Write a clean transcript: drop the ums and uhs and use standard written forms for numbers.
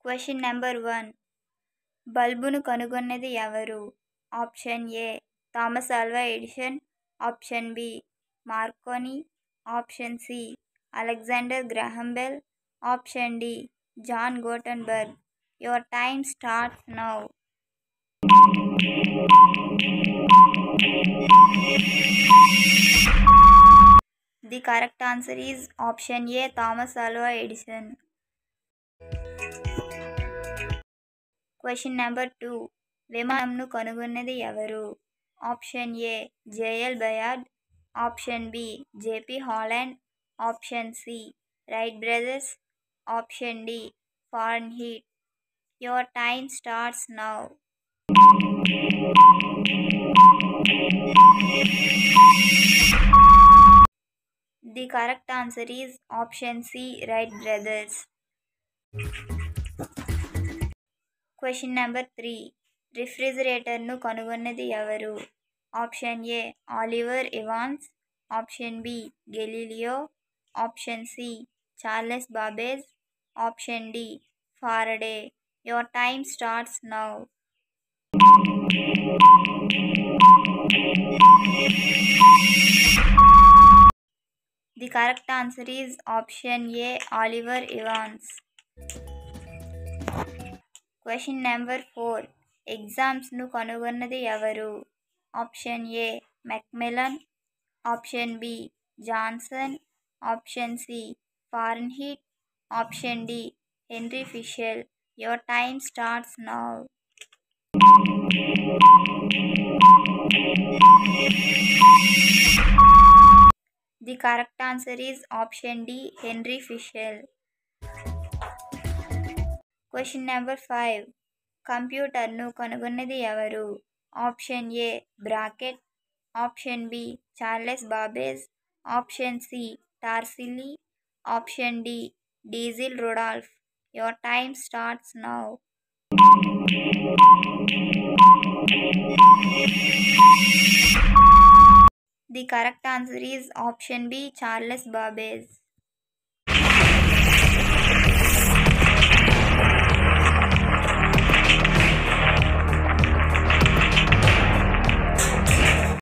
Question number 1. బల్బును కనుగొన్నది ఎవరు? Option A Thomas Alva Edison, option B Marconi, option C Alexander Graham Bell, option D John Gutenberg. Your time starts now. The correct answer is option A Thomas Alva Edison. Question number 2. విమానంను కనుగొన్నది ఎవరు? Option A JL Baird, option B JP Holland, option C Wright brothers, option D Fahrenheit. Your time starts now. The correct answer is option C Wright brothers. Question number 3. రిఫ్రిజిరేటర్ను కనుగొన్నది ఎవరు? Option A Oliver Evans, option B Galileo, option C Charles Babbage, option D Faraday. Your time starts now. The correct answer is option A Oliver Evans. Question number 4. ఎగ్జామ్స్ను కనుగొన్నది ఎవరు? Option A Macmillan, option B Johnson, option C Fahrenheit, option D Henry Fischel. Your time starts now. The correct answer is option D Henry Fischel. Question number 5. కంప్యూటర్ను కనుగొన్నది ఎవరు? Option A Bracket, option B Charles Babbage, option C Torricelli, option D Diesel Rudolf. Your time starts now. The correct answer is option B Charles Babbage.